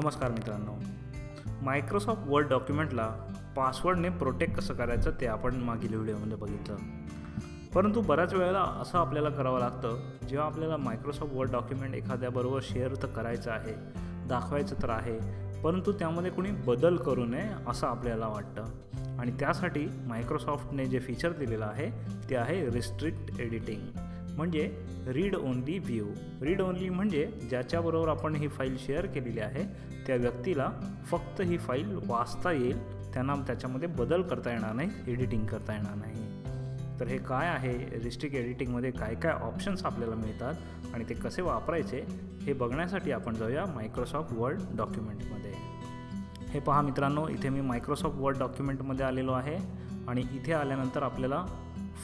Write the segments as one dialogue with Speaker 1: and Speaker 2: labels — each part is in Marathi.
Speaker 1: नमस्कार मित्रांनो, मायक्रोसॉफ्ट वर्ड डॉक्युमेंटला पासवर्डने प्रोटेक्ट कसं करायचं ते आपण मागील व्हिडिओमध्ये बघितलं. परंतु बऱ्याच वेळेला असं आपल्याला करावं लागतं जेव्हा आपल्याला मायक्रोसॉफ्ट वर्ड डॉक्युमेंट एखाद्याबरोबर शेअर तर करायचं आहे, दाखवायचं तर आहे, परंतु त्यामध्ये कोणी बदल करू नये असं आपल्याला वाटतं. आणि त्यासाठी मायक्रोसॉफ्टने जे फीचर दिलेलं आहे ते आहे रिस्ट्रिक्ट एडिटिंग, म्हणजे read only view. Read only म्हणजे ज्याच्याबरोबर आपण ही फाईल शेअर केलेली आहे त्या व्यक्तीला फक्त ही फाईल वाचता येईल, त्यांना त्याच्यामध्ये बदल करता येणार नाही, एडिटिंग करता येणार नाही. तर हे काय आहे, रिस्ट्रिक्ट एडिटिंगमध्ये काय काय ऑप्शन्स आपल्याला मिळतात आणि ते कसे वापरायचे हे बघण्यासाठी आपण जाऊया मायक्रोसॉफ्ट वर्ड डॉक्युमेंटमध्ये. हे पहा मित्रांनो, इथे मी मायक्रोसॉफ्ट वर्ड डॉक्युमेंटमध्ये आलेलो आहे आणि इथे आल्यानंतर आपल्याला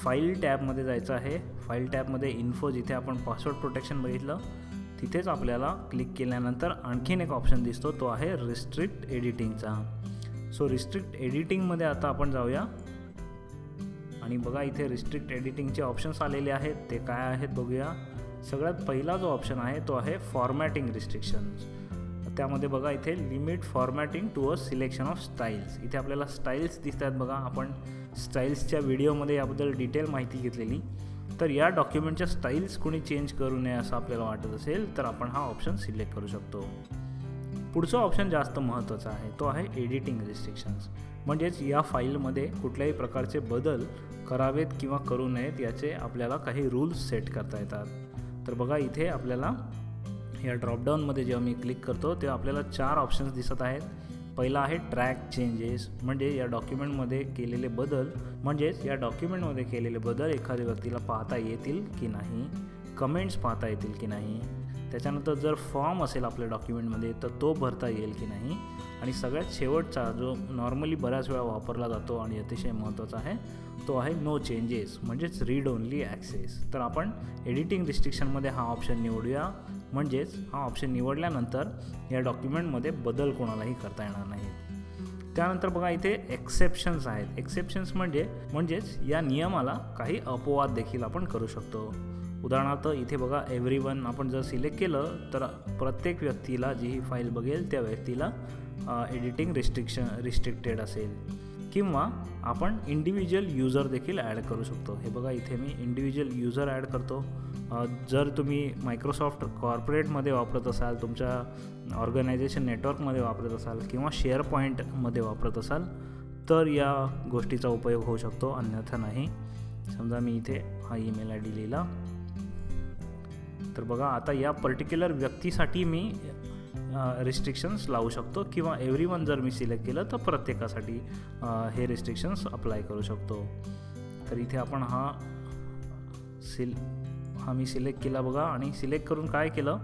Speaker 1: फाईल टॅबमध्ये जायचं आहे. फाईल टॅबमध्ये इन्फो, जिथे आपण पासवर्ड प्रोटेक्शन बघितलं तिथेच आपल्याला क्लिक केल्यानंतर आणखीन एक ऑप्शन दिसतो, तो आहे रिस्ट्रिक्ट एडिटिंगचा. सो रिस्ट्रिक्ट एडिटिंगमध्ये आता आपण जाऊया आणि बघा इथे रिस्ट्रिक्ट एडिटिंगचे ऑप्शन्स आलेले आहेत. ते काय आहेत बघूया. सगळ्यात पहिला जो ऑप्शन आहे तो आहे फॉर्मॅटिंग रिस्ट्रिक्शन्स. त्यामध्ये बघा इथे limit formatting to a selection of styles. इथे आपल्याला स्टाईल्स दिसत आहेत बघा. आपण स्टाईल्सच्या व्हिडिओमध्ये याबद्दल डिटेल माहिती घेतलेली. तर या डॉक्युमेंटच्या स्टाईल्स कोणी चेंज करू नये असं आपल्याला वाटत असेल तर आपण हा ऑप्शन सिलेक्ट करू शकतो. पुढचा ऑप्शन जास्त महत्त्वाचा आहे, तो आहे एडिटिंग रिस्ट्रिक्शन्स. म्हणजेच या फाईलमध्ये कुठल्याही प्रकारचे बदल करावेत किंवा करू नयेत याचे आपल्याला काही रूल्स सेट करता येतात. तर बघा इथे आपल्याला या ड्रॉपडाऊनमध्ये जेव्हा मी क्लिक करतो तेव्हा आपल्याला 4 ऑप्शन्स दिसत आहेत. पहिला आहे ट्रॅक चेंजेस, म्हणजे या डॉक्युमेंटमध्ये केलेले बदल एखाद्या व्यक्तीला पाहता येतील की नाही, कमेंट्स पाहता येतील की नाही. त्याच्यानंतर जर फॉर्म असेल आपल्या डॉक्युमेंटमध्ये तर तो भरता येईल की नाही. आणि सगळ्यात शेवटचा जो नॉर्मली बऱ्याच वेळा वापरला जातो आणि अतिशय महत्त्वाचा आहे तो आहे नो चेंजेस, म्हणजेच रीड ओनली ॲक्सेस. तर आपण एडिटिंग रिस्ट्रिक्शनमध्ये हा ऑप्शन निवडूया. म्हणजेच हा ऑप्शन निवडल्यानंतर या डॉक्युमेंटमध्ये बदल कोणालाही करता येणार नाही. त्यानंतर बघा इथे एक्सेप्शन्स आहेत. एक्सेप्शन्स म्हणजेच या नियमाला काही अपवाद देखील आपण करू शकतो. उदाहरणार्थ इथे बघा एव्हरीवन आपण जर सिलेक्ट केलं तर प्रत्येक व्यक्तीला जी ही फाईल बघेल त्या व्यक्तीला एडिटिंग रिस्ट्रिक्टेड असेल. किंवा आपण इंडिव्हिज्युअल युजर देखील ॲड करू शकतो. हे बघा इथे मी इंडिव्हिज्युअल युजर ॲड करतो. जर तुम्ही मायक्रोसॉफ्ट कॉर्पोरेटमध्ये वापरत असाल, तुमच्या ऑर्गनायझेशन नेटवर्कमध्ये वापरत असाल किंवा शेअर पॉईंटमध्ये वापरत असाल तर या गोष्टीचा उपयोग होऊ शकतो, अन्यथा नाही. समजा मी इथे हा ईमेल ID लिहिला तर बघा आता या पर्टिक्युलर व्यक्तीसाठी मी रिस्ट्रिक्शन्स लावू शकतो किंवा एव्हरीवन जर मी सिलेक्ट केलं तर प्रत्येकासाठी हे रिस्ट्रिक्शन्स अप्लाय करू शकतो. तर इथे आपण हा मी सिलेक्ट केला बघा. आणि सिलेक्ट करून काय केलं,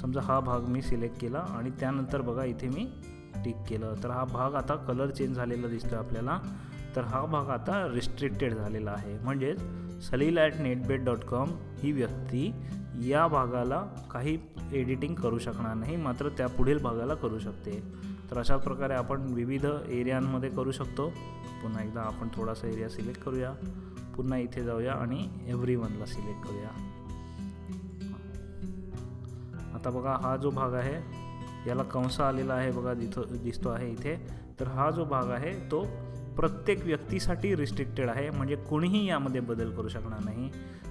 Speaker 1: समजा हा भाग मी सिलेक्ट केला आणि त्यानंतर बघा इथे मी टिक केलं तर हा भाग आता कलर चेंज झालेला दिसतो आपल्याला. तर हा भाग आता रिस्ट्रिक्टेड झालेला आहे. म्हणजेच salil@netbed.com ही व्यक्ती या भागाला काही एडिटिंग करू शकणार नाही, मात्र त्या पुढील भागाला करू शकते. तर अशा प्रकारे आपण विविध एरियांमध्ये करू शकतो. पुन्हा एकदा आपण थोडासा एरिया सिलेक्ट करूया, पुन्हा इथे जाऊया आणि एव्हरीवनला सिलेक्ट करूया. आता बघा हा जो भाग आहे याला कंस आलेला आहे बघा, दिसतो आहे इथे. तर हा जो भाग आहे तो प्रत्येक व्यक्तीसाठी रिस्ट्रिक्टेड आहे, म्हणजे कोणीही यामध्ये बदल करू शकणार नाही.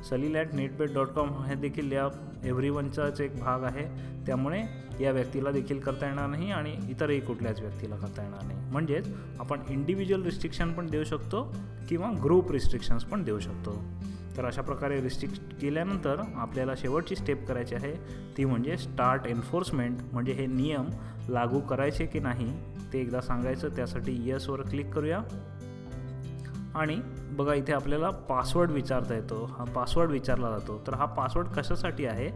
Speaker 1: salil@netbed.com हे देखील या एव्हरीवनचाच एक भाग आहे, त्यामुळे या व्यक्तीला देखील करता येणार नाही आणि इतरही कुठल्याच व्यक्तीला करता येणार नाही. म्हणजेच आपण इंडिव्हिज्युअल रिस्ट्रिक्शन पण देऊ शकतो किंवा ग्रुप रिस्ट्रिक्शन्स पण देऊ शकतो. तर अशा प्रकारे रिस्ट्रिक्ट केल्यानंतर आपल्याला शेवटची स्टेप करायची आहे, ती म्हणजे स्टार्ट एन्फोर्समेंट. म्हणजे हे नियम लागू करायचे की नाही ते एकदा सांगायचं. त्यासाठी येसवर क्लिक करूया आणि बघा इथे आपल्याला पासवर्ड विचारता येतो. हा पासवर्ड विचारला जातो. तर हा पासवर्ड कशासाठी आहे,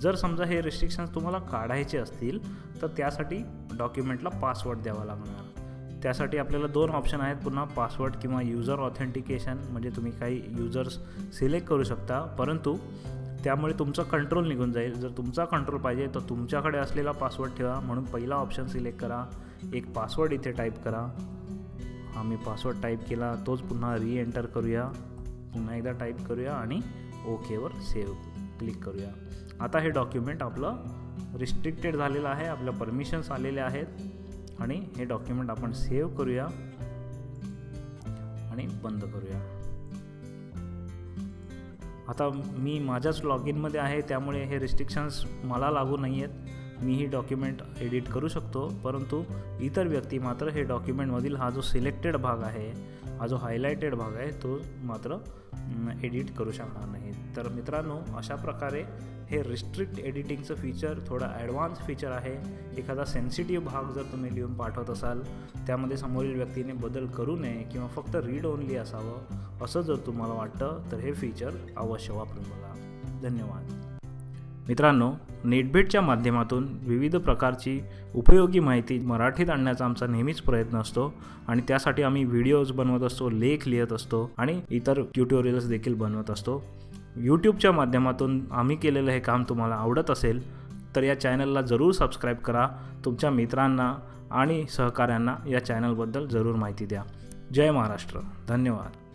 Speaker 1: जर समजा हे रिस्ट्रिक्शन्स तुम्हाला काढायचे असतील तर त्यासाठी डॉक्युमेंटला पासवर्ड द्यावा लागणार. त्यासाठी आपल्याला 2 ऑप्शन आहेत पुन्हा, पासवर्ड किंवा युजर ऑथेंटिकेशन. म्हणजे तुम्ही काही युजर्स सिलेक्ट करू शकता, परंतु त्यामुळे तुमचा कंट्रोल निघून जाईल. जर तुमचा कंट्रोल पाहिजे तर तुमच्याकडे असलेला पासवर्ड ठेवा, म्हणून पहिला ऑप्शन सिलेक्ट करा. एक पासवर्ड इथे टाईप करा. हा मी पासवर्ड टाईप केला, तोच पुन्हा एंटर करूया, पुन्हा एकदा टाईप करूया आणि ओकेवर सेव्ह क्लिक करूया. आता हे डॉक्युमेंट आपलं रिस्ट्रिक्टेड झालेलं आहे, आपल्या परमिशन्स आलेल्या आहेत आणि हे डॉक्युमेंट आपण सेव्ह करूया आणि बंद करूया. आता मी माझ्याच लॉग इनमध्ये आहे, त्यामुळे हे रिस्ट्रिक्शन्स मला लागू नाही आहेत. मी ही डॉक्युमेंट एडिट करू शकतो, परंतु इतर व्यक्ती मात्र हे डॉक्युमेंटमधील हा जो सिलेक्टेड भाग आहे, हा जो हायलाइटेड भाग आहे, तो मात्र एडिट करू शकणार नाही. तर मित्रांनो, अशा प्रकारे हे रिस्ट्रिक्ट एडिटिंगचं फीचर थोडं ॲडव्हान्स फीचर आहे. एखादा सेन्सिटिव्ह भाग जर तुम्ही लिहून पाठवत असाल, त्यामध्ये समोरील व्यक्तीने बदल करू नये किंवा फक्त रीड ओनली असावं असं जर तुम्हाला वाटतं, तर हे फीचर अवश्य वापरून बघा. धन्यवाद. मित्रांनो, नेटबीटच्या माध्यमातून विविध प्रकारची उपयोगी माहिती मराठीत आणण्याचा आमचा नेहमीच प्रयत्न असतो आणि त्यासाठी आम्ही व्हिडिओज बनवत असतो, लेख लिहित असतो आणि इतर ट्युटोरियल्स देखील बनवत असतो. यूट्यूबच्या माध्यमातून आम्ही केलेलं हे काम तुम्हाला आवडत असेल तर या चॅनलला जरूर सबस्क्राईब करा. तुमच्या मित्रांना आणि सहकाऱ्यांना या चॅनलबद्दल जरूर माहिती द्या. जय महाराष्ट्र. धन्यवाद.